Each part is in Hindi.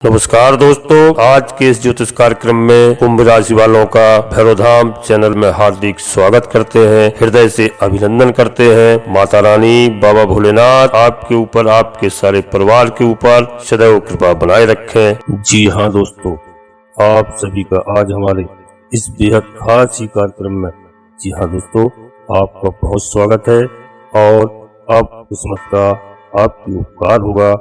नमस्कार दोस्तों, आज के इस ज्योतिष कार्यक्रम में कुंभ राशि वालों का भैरवधाम चैनल में हार्दिक स्वागत करते हैं। हृदय से अभिनंदन करते हैं। माता रानी, बाबा भोलेनाथ आपके ऊपर, आपके सारे परिवार के ऊपर सदैव कृपा बनाए रखें। जी हाँ दोस्तों, आप सभी का आज हमारे इस बेहद खास ही कार्यक्रम में जी हाँ दोस्तों आपका बहुत स्वागत है। और अब किस्मत का आपके उपकार होगा,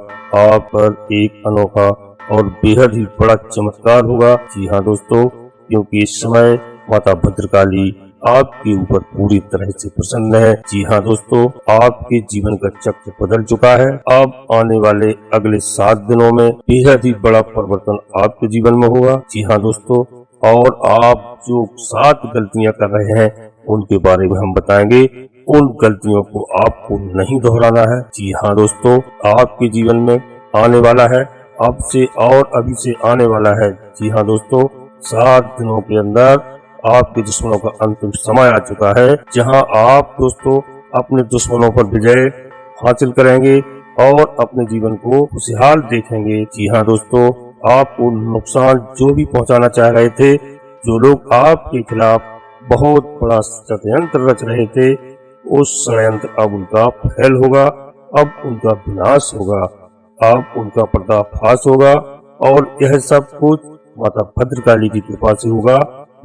आप पर एक अनोखा और बेहद ही बड़ा चमत्कार होगा। जी हाँ दोस्तों, क्योंकि इस समय माता भद्रकाली आपके ऊपर पूरी तरह से प्रसन्न है। जी हाँ दोस्तों, आपके जीवन का चक्र बदल चुका है। अब आने वाले अगले 7 दिनों में बेहद ही बड़ा परिवर्तन आपके जीवन में होगा। जी हाँ दोस्तों, और आप जो 7 गलतियां कर रहे हैं उनके बारे में हम बताएंगे। उन गलतियों को आपको नहीं दोहराना है। जी हाँ दोस्तों, आपके जीवन में आने वाला है, अब से और अभी से आने वाला है। जी हाँ दोस्तों, 7 दिनों के अंदर आपके दुश्मनों का अंतिम समय आ चुका है, जहां आप दोस्तों अपने दुश्मनों पर विजय हासिल करेंगे और अपने जीवन को खुशहाल देखेंगे। जी हाँ दोस्तों, आपको नुकसान जो भी पहुंचाना चाह रहे थे, जो लोग आपके खिलाफ बहुत बड़ा षड्यंत्र रच रहे थे, उस षड्यंत्र अब उनका फैल होगा, अब उनका विनाश होगा, अब उनका पर्दाफाश होगा। और यह सब कुछ माता भद्रकाली की कृपा से होगा।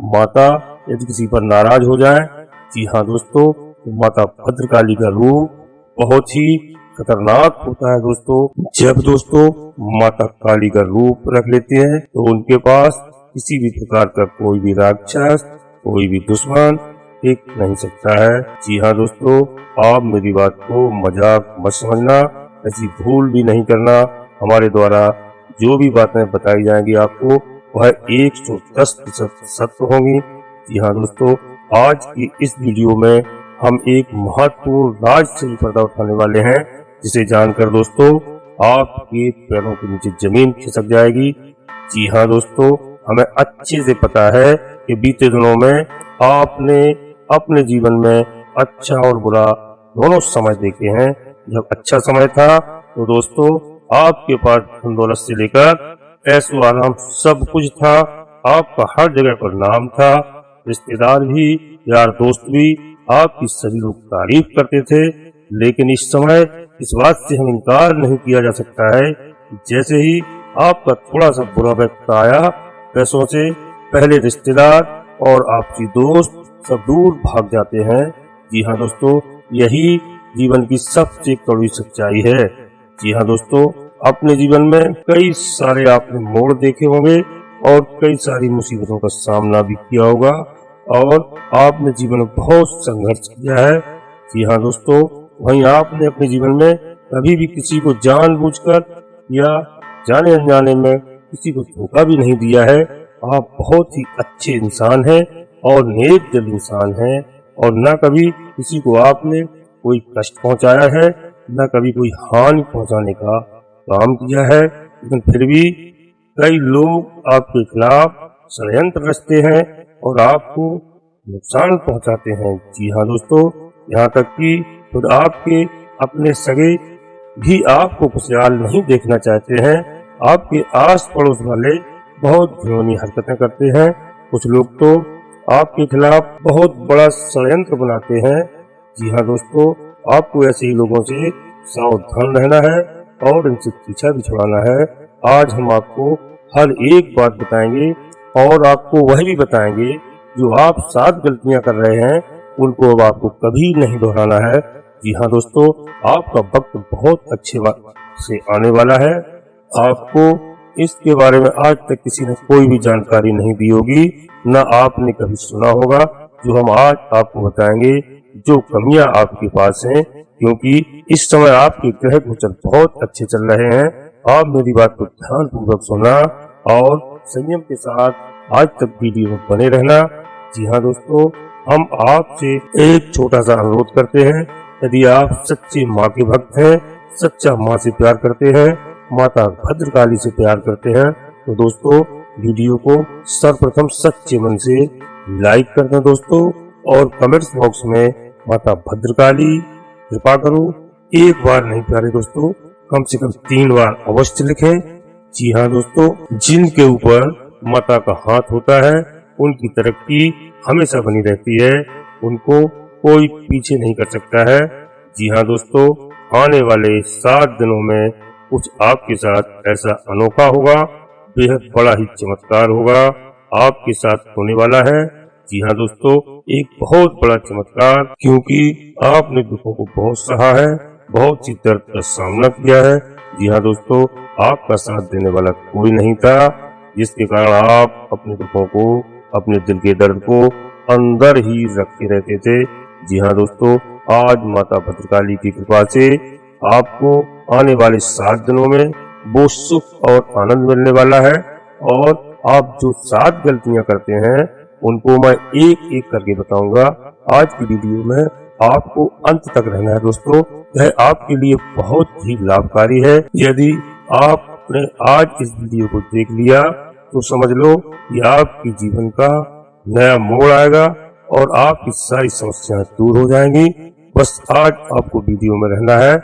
माता यदि किसी पर नाराज हो जाए, जी हाँ दोस्तों, तो माता भद्रकाली का रूप बहुत ही खतरनाक होता है दोस्तों। जब दोस्तों माता काली का रूप रख लेते हैं तो उनके पास किसी भी प्रकार का कोई भी राक्षस, कोई भी दुश्मन टिक नहीं सकता है। जी हाँ दोस्तों, आप मेरी बात को मजाक मत समझना, ऐसी भूल भी नहीं करना। हमारे द्वारा जो भी बातें बताई जाएंगी आपको वह 110% सत्य होंगी। जी हाँ दोस्तों, आज की इस वीडियो में हम एक महत्वपूर्ण राज से पर्दा उठाने वाले हैं, जिसे जानकर दोस्तों आपके पैरों के नीचे जमीन खिसक जाएगी। जी हाँ दोस्तों, हमें अच्छे से पता है कि बीते दिनों में आपने अपने जीवन में अच्छा और बुरा दोनों समय देखे हैं। जब अच्छा समय था तो दोस्तों आपके पास धन दौलत से लेकर ऐशो आराम सब कुछ था, आपका हर जगह पर नाम था, रिश्तेदार भी, यार दोस्त भी आपकी सभी लोग तारीफ करते थे। लेकिन इस समय इस बात से हम इनकार नहीं किया जा सकता है, जैसे ही आपका थोड़ा सा बुरा वक्त आया, पैसों से पहले रिश्तेदार और आपकी दोस्त सब दूर भाग जाते हैं। जी हाँ दोस्तों, यही जीवन की सबसे कड़वी सच्चाई है। जी हाँ दोस्तों, अपने जीवन में कई सारे आपने मोड़ देखे होंगे और कई सारी मुसीबतों का सामना भी किया होगा और आपने जीवन में बहुत संघर्ष किया है। जी हाँ दोस्तों, वहीं आपने अपने जीवन में कभी भी किसी को जानबूझकर या जाने अनजाने में किसी को धोखा भी नहीं दिया है। आप बहुत ही अच्छे इंसान हैं और नेक दिल इंसान हैं और न कभी किसी को आपने कोई कष्ट पहुंचाया है, न कभी कोई हानि पहुंचाने का काम किया है। लेकिन फिर भी कई लोग आपके खिलाफ षड्यंत्र रचते हैं और आपको नुकसान पहुंचाते हैं। जी हाँ दोस्तों, यहाँ तक कि खुद आपके अपने सगे भी आपको खुशहाल नहीं देखना चाहते हैं। आपके आस पड़ोस वाले बहुत घिनौनी हरकतें करते हैं। कुछ लोग तो आपके खिलाफ बहुत बड़ा षड्यंत्र बनाते हैं। जी हाँ दोस्तों, आपको ऐसे ही लोगों से सावधान रहना है और इनसे पीछा भी छुड़ाना है। आज हम आपको हर एक बात बताएंगे और आपको वह भी बताएंगे जो आप 7 गलतियां कर रहे हैं, उनको अब आपको कभी नहीं दोहराना है। जी हाँ दोस्तों, आपका वक्त बहुत अच्छे वक्त से आने वाला है। आपको इसके बारे में आज तक किसी ने कोई भी जानकारी नहीं दी होगी, न आपने कभी सुना होगा जो हम आज आपको बताएंगे, जो कमियां आपके पास हैं। क्योंकि इस समय आपके ग्रह गोचर बहुत अच्छे चल रहे हैं। आप मेरी बात को ध्यान पूर्वक सुनना और संयम के साथ आज तक वीडियो में बने रहना। जी हाँ दोस्तों, हम आपसे एक छोटा सा अनुरोध करते हैं। यदि आप सच्चे माँ के भक्त हैं, सच्चा माँ से प्यार करते हैं, माता भद्रकाली से प्यार करते हैं, तो दोस्तों वीडियो को सर्वप्रथम सच्चे मन से लाइक कर दें दोस्तों, और कमेंट्स बॉक्स में माता भद्रकाली कृपा करो एक बार नहीं प्यारे दोस्तों, कम से कम 3 बार अवश्य लिखें। जी हाँ दोस्तों, जिनके ऊपर माता का हाथ होता है उनकी तरक्की हमेशा बनी रहती है, उनको कोई पीछे नहीं कर सकता है। जी हाँ दोस्तों, आने वाले 7 दिनों में कुछ आपके साथ ऐसा अनोखा होगा, बेहद बड़ा ही चमत्कार होगा आपके साथ होने वाला है। जी हाँ दोस्तों, एक बहुत बड़ा चमत्कार, क्योंकि आपने दुखों को बहुत सहा है, बहुत सी दर्द का सामना किया है। जी हाँ दोस्तों, आपका साथ देने वाला कोई नहीं था, जिसके कारण आप अपने दुखों को, अपने दिल के दर्द को अंदर ही रखे रहते थे। जी हाँ दोस्तों, आज माता भद्रकाली की कृपा से आपको आने वाले 7 दिनों में वो सुख और आनंद मिलने वाला है। और आप जो 7 गलतियां करते हैं उनको मैं एक एक करके बताऊंगा। आज की वीडियो में आपको अंत तक रहना है दोस्तों, यह आपके लिए बहुत ही लाभकारी है। यदि आपने आज इस वीडियो को देख लिया तो समझ लो कि आपके जीवन का नया मोड़ आएगा और आपकी सारी समस्याएं दूर हो जाएंगी। बस आज आपको वीडियो में रहना है।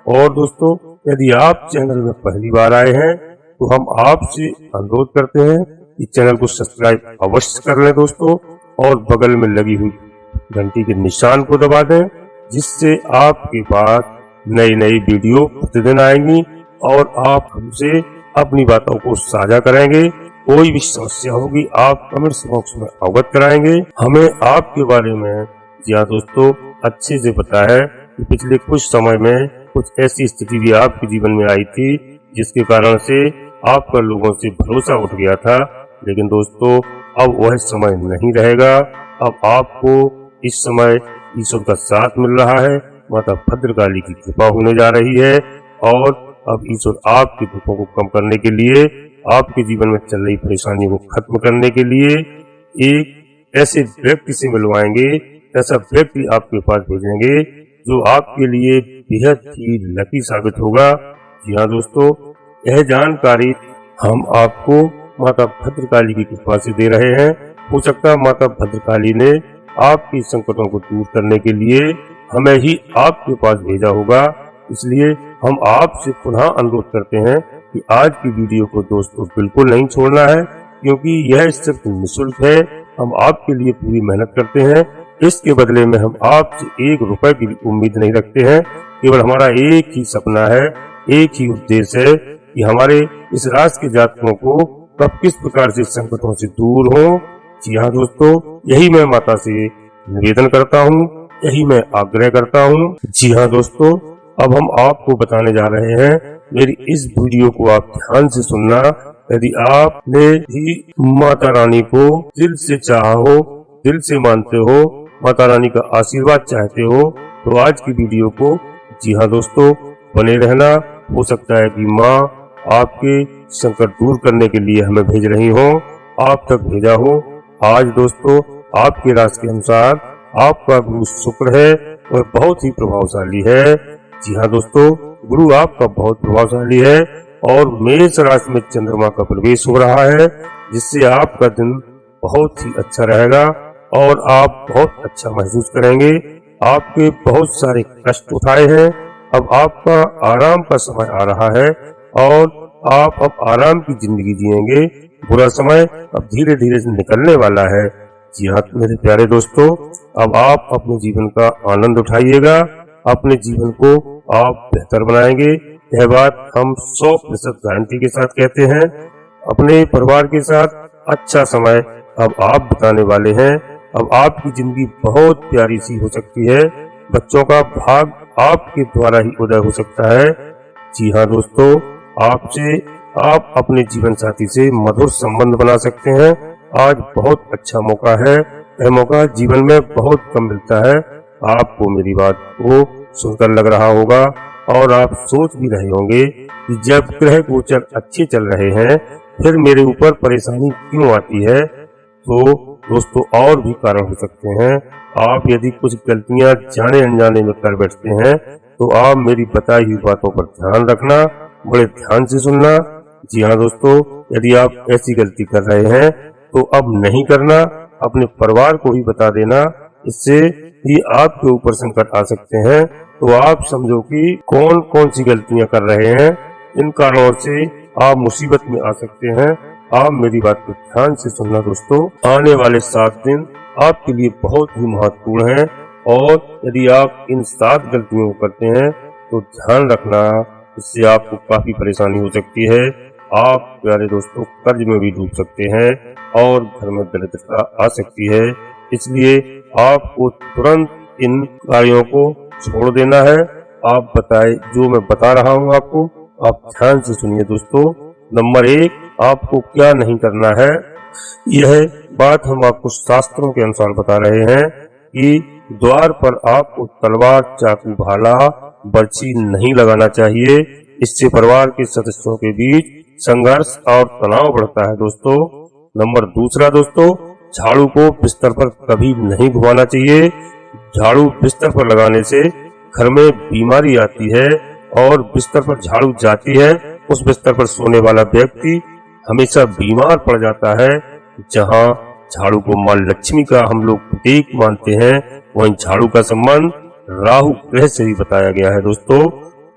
और दोस्तों, यदि आप चैनल में पहली बार आए हैं तो हम आपसे अनुरोध करते हैं कि चैनल को सब्सक्राइब अवश्य कर लें दोस्तों, और बगल में लगी हुई घंटी के निशान को दबा दें, जिससे आपके पास नई नई वीडियो प्रतिदिन आएंगी और आप हमसे अपनी बातों को साझा करेंगे। कोई भी समस्या होगी आप कमेंट्स बॉक्स में अवगत कराएंगे। हमें आपके बारे में जी हाँ दोस्तों अच्छे से पता है कि पिछले कुछ समय में कुछ ऐसी स्थिति भी आपके जीवन में आई थी जिसके कारण से आपका लोगों से भरोसा उठ गया था। लेकिन दोस्तों, अब वह समय नहीं रहेगा। अब आपको इस समय ईश्वर का साथ मिल रहा है, माता भद्रकाली की कृपा होने जा रही है और अब ईश्वर आपके दुखों को कम करने के लिए, आपके जीवन में चल रही परेशानियों को खत्म करने के लिए एक ऐसे व्यक्ति से मिलवाएंगे, ऐसा व्यक्ति आपके पास भेजेंगे जो आपके लिए बेहद ही लकी साबित होगा। जी हाँ दोस्तों, यह जानकारी हम आपको माता भद्रकाली की कृपा से दे रहे हैं। हो सकता है माता भद्रकाली ने आपके संकटों को दूर करने के लिए हमें ही आपके पास भेजा होगा। इसलिए हम आपसे पुनः अनुरोध करते हैं कि आज की वीडियो को दोस्तों बिल्कुल नहीं छोड़ना है, क्योंकि यह सिर्फ निःशुल्क है। हम आपके लिए पूरी मेहनत करते हैं, इसके बदले में हम आपसे 1 रुपए की उम्मीद नहीं रखते हैं। केवल हमारा एक ही सपना है, एक ही उद्देश्य है कि हमारे इस राष्ट्र के जातकों को कब किस प्रकार से संकटों से दूर हो। जी हाँ दोस्तों, यही मैं माता से निवेदन करता हूँ, यही मैं आग्रह करता हूँ। जी हाँ दोस्तों, अब हम आपको बताने जा रहे हैं। मेरी इस वीडियो को आप ध्यान से सुनना। यदि आपने भी माता रानी को दिल से चाहा हो, दिल से मानते हो, माता रानी का आशीर्वाद चाहते हो, तो आज की वीडियो को जी हाँ दोस्तों बने रहना। हो सकता है कि माँ आपके संकट दूर करने के लिए हमें भेज रही हो, आप तक भेजा हो। आज दोस्तों, आपके राशि के अनुसार आपका गुरु शुक्र है, वह बहुत ही प्रभावशाली है। जी हाँ दोस्तों, गुरु आपका बहुत प्रभावशाली है और मेष राशि में चंद्रमा का प्रवेश हो रहा है, जिससे आपका दिन बहुत ही अच्छा रहेगा और आप बहुत अच्छा महसूस करेंगे। आपके बहुत सारे कष्ट उठाए हैं, अब आपका आराम का समय आ रहा है और आप अब आराम की जिंदगी जिएंगे। बुरा समय अब धीरे धीरे निकलने वाला है। जी हाँ मेरे प्यारे दोस्तों, अब आप अपने जीवन का आनंद उठाइएगा, अपने जीवन को आप बेहतर बनाएंगे। यह बात हम 100% गारंटी के साथ कहते हैं। अपने परिवार के साथ अच्छा समय अब आप बिताने वाले हैं। अब आपकी जिंदगी बहुत प्यारी सी हो सकती है। बच्चों का भाग आपके द्वारा ही उदय हो सकता है। जी हाँ दोस्तों, आप अपने जीवन साथी से मधुर संबंध बना सकते हैं। आज बहुत अच्छा मौका है, यह मौका जीवन में बहुत कम मिलता है। आपको मेरी बात को सुनकर लग रहा होगा और आप सोच भी रहे होंगे कि जब ग्रह गोचर अच्छे चल रहे हैं फिर मेरे ऊपर परेशानी क्यों आती है। तो दोस्तों, और भी कारण हो सकते हैं। आप यदि कुछ गलतियां जाने अनजाने में कर बैठते हैं तो आप मेरी बताई हुई बातों पर ध्यान रखना, बड़े ध्यान से सुनना। जी हाँ दोस्तों, यदि आप ऐसी गलती कर रहे हैं तो अब नहीं करना, अपने परिवार को ही बता देना। इससे ही आपके ऊपर संकट आ सकते हैं। तो आप समझो कि कौन कौन सी गलतियां कर रहे हैं, इन कारणों से आप मुसीबत में आ सकते हैं। आप मेरी बात को ध्यान से सुनना दोस्तों। आने वाले 7 दिन आपके लिए बहुत ही महत्वपूर्ण हैं और यदि आप इन 7 गलतियों को करते हैं तो ध्यान रखना, इससे आपको काफी परेशानी हो सकती है। आप प्यारे दोस्तों कर्ज में भी डूब सकते हैं और घर में दरिद्रता आ सकती है। इसलिए आपको तुरंत इन कार्यों को छोड़ देना है। आप बताए जो मैं बता रहा हूँ आपको, आप ध्यान से सुनिए दोस्तों। नंबर 1, आपको क्या नहीं करना है। यह बात हम आपको शास्त्रों के अनुसार बता रहे हैं कि द्वार पर आपको तलवार, चाकू, भाला, बर्छी नहीं लगाना चाहिए। इससे परिवार के सदस्यों के बीच संघर्ष और तनाव बढ़ता है दोस्तों। नंबर 2 दोस्तों, झाड़ू को बिस्तर पर कभी नहीं घुमाना चाहिए। झाड़ू बिस्तर पर लगाने से घर में बीमारी आती है और बिस्तर पर झाड़ू जाती है, उस बिस्तर पर सोने वाला व्यक्ति हमेशा बीमार पड़ जाता है। जहां झाड़ू को मां लक्ष्मी का हम लोग प्रतीक मानते हैं, वहीं झाड़ू का संबंध राहु ग्रह से भी बताया गया है दोस्तों,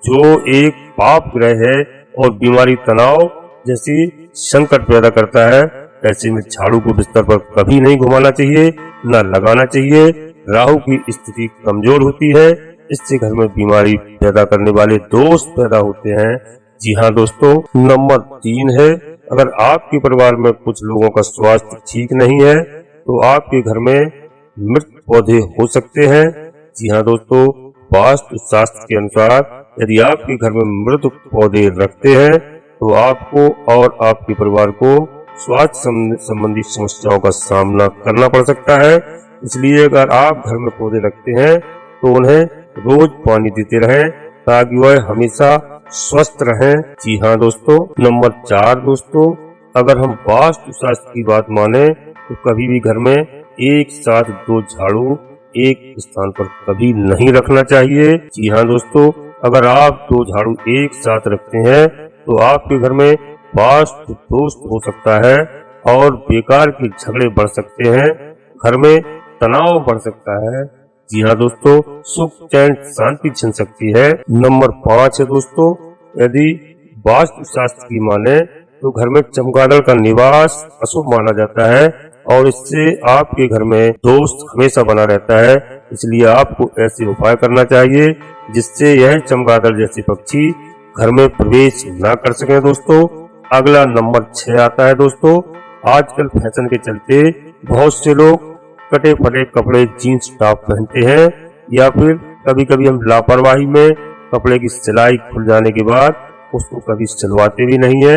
जो एक पाप ग्रह है और बीमारी, तनाव जैसी संकट पैदा करता है। ऐसे में झाड़ू को बिस्तर पर कभी नहीं घुमाना चाहिए, न लगाना चाहिए। राहु की स्थिति कमजोर होती है, इससे घर में बीमारी पैदा करने वाले दोष पैदा होते हैं। जी हाँ दोस्तों। नंबर 3 है, अगर आपके परिवार में कुछ लोगों का स्वास्थ्य ठीक नहीं है तो आपके घर में मृत पौधे हो सकते हैं। जी हाँ दोस्तों, वास्तु शास्त्र के अनुसार यदि आपके घर में मृत पौधे रखते हैं तो आपको और आपके परिवार को स्वास्थ्य संबंधी समस्याओं का सामना करना पड़ सकता है। इसलिए अगर आप घर में पौधे रखते हैं तो उन्हें रोज पानी देते रहें ताकि वह हमेशा स्वस्थ रहें। जी हाँ दोस्तों। नंबर 4 दोस्तों, अगर हम वास्तु शास्त्र की बात माने तो कभी भी घर में एक साथ 2 झाड़ू एक स्थान पर कभी नहीं रखना चाहिए। जी हाँ दोस्तों, अगर आप 2 झाड़ू एक साथ रखते हैं तो आपके घर में वास्तु दोष हो सकता है और बेकार के झगड़े बढ़ सकते हैं, घर में तनाव बढ़ सकता है। जी हाँ दोस्तों, सुख, चैन, शांति छिन सकती है। नंबर 5 है दोस्तों, यदि वास्तु शास्त्र की माने तो घर में चमगादड़ का निवास अशुभ माना जाता है और इससे आपके घर में दोष हमेशा बना रहता है। इसलिए आपको ऐसे उपाय करना चाहिए जिससे यह चमगादड़ जैसे पक्षी घर में प्रवेश न कर सके दोस्तों। अगला नंबर 6 आता है दोस्तों, आजकल फैशन के चलते बहुत से लोग कटे फटे कपड़े, जीन्स टॉप पहनते हैं या फिर कभी कभी हम लापरवाही में कपड़े की सिलाई खुल जाने के बाद उसको कभी सिलवाते भी नहीं है।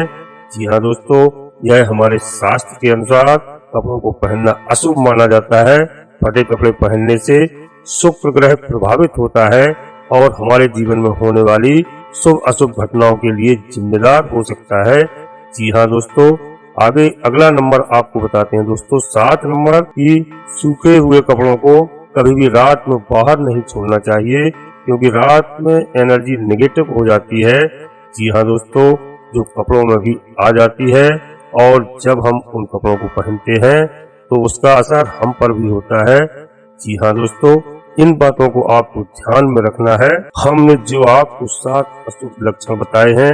जी हाँ दोस्तों, यह हमारे शास्त्र के अनुसार कपड़ों को पहनना अशुभ माना जाता है। फटे कपड़े पहनने से शुक्र ग्रह प्रभावित होता है और हमारे जीवन में होने वाली शुभ अशुभ घटनाओं के लिए जिम्मेदार हो सकता है। जी हाँ दोस्तों, आगे अगला नंबर आपको बताते हैं दोस्तों, 7 नंबर की सूखे हुए कपड़ों को कभी भी रात में बाहर नहीं छोड़ना चाहिए क्योंकि रात में एनर्जी नेगेटिव हो जाती है। जी हाँ दोस्तों, जो कपड़ों में भी आ जाती है और जब हम उन कपड़ों को पहनते हैं तो उसका असर हम पर भी होता है। जी हाँ दोस्तों, इन बातों को आपको ध्यान में रखना है। हमने जो आपको 7 अशुभ लक्षण बताए हैं,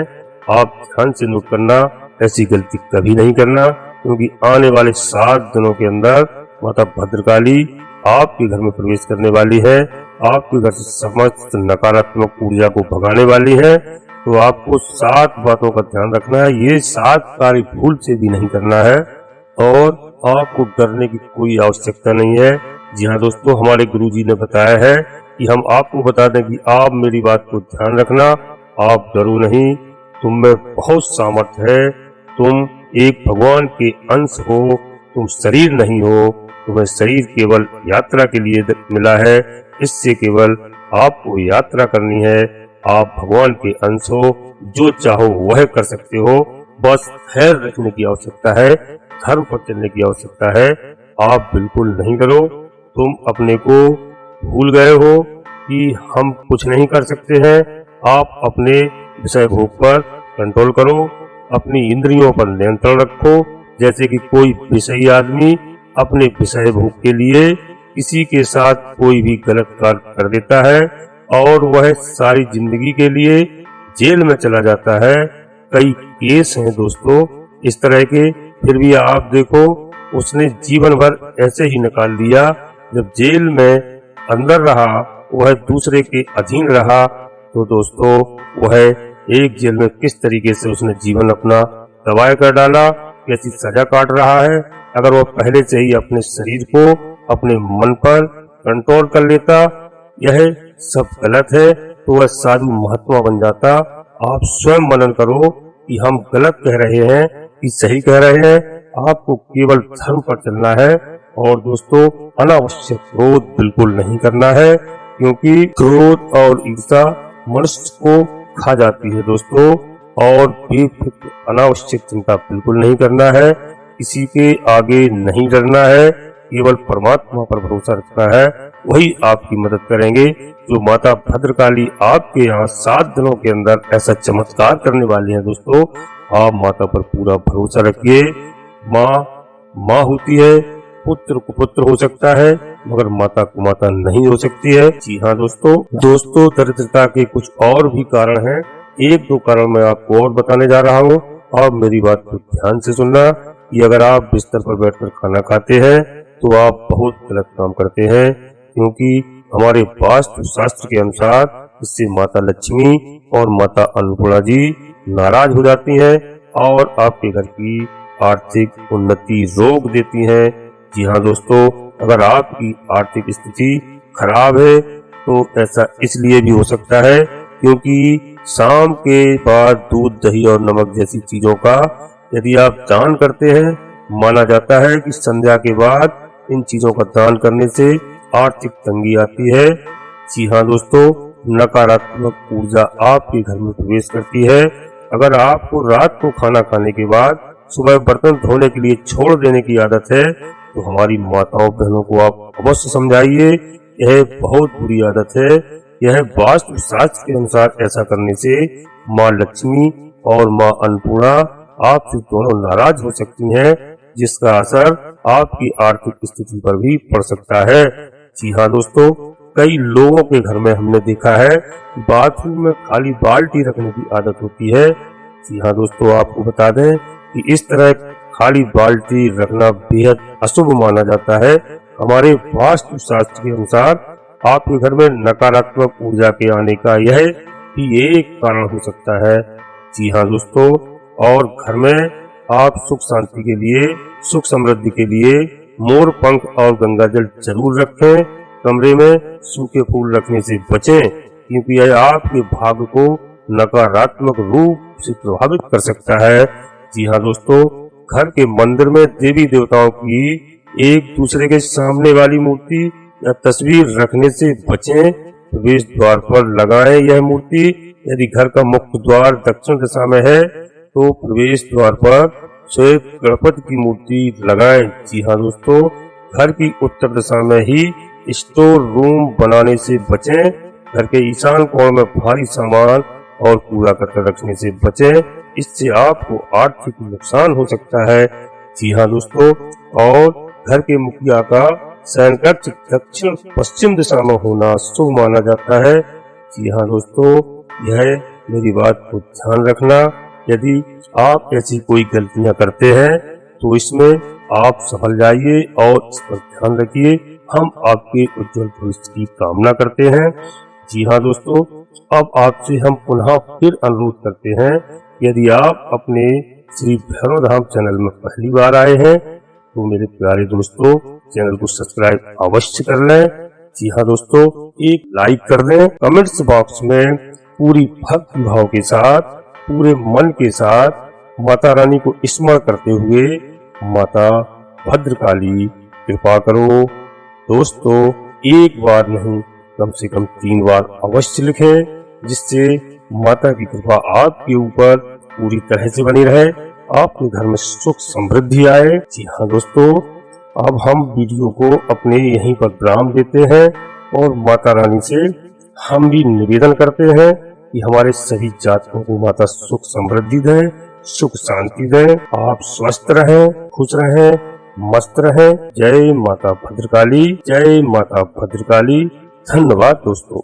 आप ध्यान से नोट करना, ऐसी गलती कभी नहीं करना क्योंकि आने वाले 7 दिनों के अंदर माता भद्रकाली आपके घर में प्रवेश करने वाली है, आपके घर से समस्त नकारात्मक ऊर्जा को भगाने वाली है। तो आपको 7 बातों का ध्यान रखना है, ये 7 कार्य भूल से भी नहीं करना है और आपको डरने की कोई आवश्यकता नहीं है। जी हाँ दोस्तों, हमारे गुरुजी ने बताया है कि हम आपको बता दें कि आप मेरी बात को ध्यान रखना, आप डरो नहीं, तुम में बहुत सामर्थ्य है, तुम एक भगवान के अंश हो, तुम शरीर नहीं हो, तुम्हें शरीर केवल यात्रा के लिए मिला है, इससे केवल आपको यात्रा करनी है। आप भगवान के अंश हो, जो चाहो वह कर सकते हो, बस धैर्य रखने की आवश्यकता है, धर्म पर चलने की आवश्यकता है। आप बिल्कुल नहीं डरो, तुम अपने को भूल गए हो कि हम कुछ नहीं कर सकते हैं। आप अपने विषय भोग पर कंट्रोल करो, अपनी इंद्रियों पर नियंत्रण रखो। जैसे कि कोई विषयी आदमी अपने विषय भोग के लिए किसी के साथ कोई भी गलत कार्य कर देता है और वह सारी जिंदगी के लिए जेल में चला जाता है, कई केस हैं दोस्तों इस तरह के, फिर भी आप देखो उसने जीवन भर ऐसे ही निकाल दिया। जब जेल में अंदर रहा, वह दूसरे के अधीन रहा, तो दोस्तों वह एक जेल में किस तरीके से उसने जीवन अपना तबाह कर डाला, कैसी सजा काट रहा है। अगर वह पहले से ही अपने शरीर को अपने मन पर कंट्रोल कर लेता, यह सब गलत है, तो वह साधु महात्मा बन जाता। आप स्वयं मनन करो कि हम गलत कह रहे हैं कि सही कह रहे हैं। आपको केवल धर्म पर चलना है और दोस्तों अनावश्यक क्रोध बिल्कुल नहीं करना है, क्योंकि क्रोध और ईर्ष्या मनुष्य को खा जाती है दोस्तों। और बेफिक्र अनावश्यक चिंता बिल्कुल नहीं करना है, किसी के आगे नहीं डरना है, केवल परमात्मा पर भरोसा रखना है, वही आपकी मदद करेंगे। जो माता भद्रकाली आपके यहाँ 7 दिनों के अंदर ऐसा चमत्कार करने वाली हैं दोस्तों, आप माता पर पूरा भरोसा रखिए। माँ होती है, पुत्र को पुत्र हो सकता है, मगर माता को माता नहीं हो सकती है। जी हाँ दोस्तों दरिद्रता के कुछ और भी कारण हैं। 1-2 कारण मैं आपको और बताने जा रहा हूँ, और मेरी बात को ध्यान से सुनना कि अगर आप बिस्तर पर बैठकर खाना खाते हैं तो आप बहुत गलत काम करते हैं, क्योंकि हमारे वास्तु शास्त्र के अनुसार इससे माता लक्ष्मी और माता अन्नपूर्णा जी नाराज हो जाती हैं और आपके घर की आर्थिक उन्नति रोक देती हैं। जी हाँ दोस्तों, अगर आपकी आर्थिक स्थिति खराब है तो ऐसा इसलिए भी हो सकता है क्योंकि शाम के बाद दूध, दही और नमक जैसी चीजों का यदि आप दान करते हैं, माना जाता है कि संध्या के बाद इन चीजों का दान करने से आर्थिक तंगी आती है। जी हाँ दोस्तों, नकारात्मक ऊर्जा आपके घर में प्रवेश करती है। अगर आपको रात को खाना खाने के बाद सुबह बर्तन धोने के लिए छोड़ देने की आदत है, तो हमारी माताओं बहनों को आप अवश्य समझाइए, यह बहुत बुरी आदत है। यह वास्तु शास्त्र के अनुसार ऐसा करने से माँ लक्ष्मी और माँ अन्नपूर्णा आपसे दोनों नाराज हो सकती हैं, जिसका असर आपकी आर्थिक स्थिति पर भी पड़ सकता है। जी हाँ दोस्तों, कई लोगों के घर में हमने देखा है कि बाथरूम में खाली बाल्टी रखने की आदत होती है। जी हाँ दोस्तों, आपको बता दें कि इस तरह खाली बाल्टी रखना बेहद अशुभ माना जाता है। हमारे वास्तु शास्त्र के अनुसार आपके घर में नकारात्मक ऊर्जा के आने का यह भी एक कारण हो सकता है। जी हाँ दोस्तों, और घर में आप सुख शांति के लिए, सुख समृद्धि के लिए मोर पंख और गंगा जल जरूर रखें। कमरे में सूखे फूल रखने से बचें, क्योंकि यह आपके भाग्य को नकारात्मक रूप से प्रभावित कर सकता है। जी हाँ दोस्तों, घर के मंदिर में देवी देवताओं की एक दूसरे के सामने वाली मूर्ति या तस्वीर रखने से बचें। प्रवेश द्वार पर लगाएं यह मूर्ति। यदि घर का मुख्य द्वार दक्षिण दिशा में है तो प्रवेश द्वार पर श्वेत गणपति की मूर्ति लगाएं। जी हाँ दोस्तों, घर की उत्तर दिशा में ही स्टोर रूम बनाने से बचें। घर के ईशान कोण में भारी सामान और कूड़ा करकट रखने से बचें, इससे आपको आर्थिक नुकसान हो सकता है। जी हाँ दोस्तों, और घर के मुखिया का शयन कक्ष दक्षिण पश्चिम दिशा में होना शुभ माना जाता है। जी हाँ दोस्तों, यह मेरी बात को ध्यान रखना। यदि आप ऐसी कोई गलतियां करते हैं तो इसमें आप सफल जाइए और इस पर ध्यान रखिए। हम आपके उज्जवल भविष्य की कामना करते हैं। जी हाँ दोस्तों, अब आपसे हम पुनः फिर अनुरोध करते हैं, यदि आप अपने श्री भैरव धाम चैनल में पहली बार आए हैं तो मेरे प्यारे दोस्तों चैनल को सब्सक्राइब अवश्य कर लें। जी हाँ दोस्तों, एक लाइक कर दें। कमेंट्स बॉक्स में पूरी भक्ति भाव के साथ, पूरे मन के साथ माता रानी को स्मरण करते हुए माता भद्रकाली कृपा करो। दोस्तों, एक बार नहीं कम से कम 3 बार अवश्य लिखें, जिससे माता की कृपा आपके ऊपर पूरी तरह से बनी रहे, आपके घर में सुख समृद्धि आए। जी हाँ दोस्तों, अब हम वीडियो को अपने यहीं पर विराम देते हैं और माता रानी से हम भी निवेदन करते हैं कि हमारे सभी जातकों को माता सुख समृद्धि दें, सुख शांति दें। आप स्वस्थ रहें, खुश रहें, मस्त रहें। जय माता भद्रकाली, जय माता भद्रकाली। धन्यवाद दोस्तों।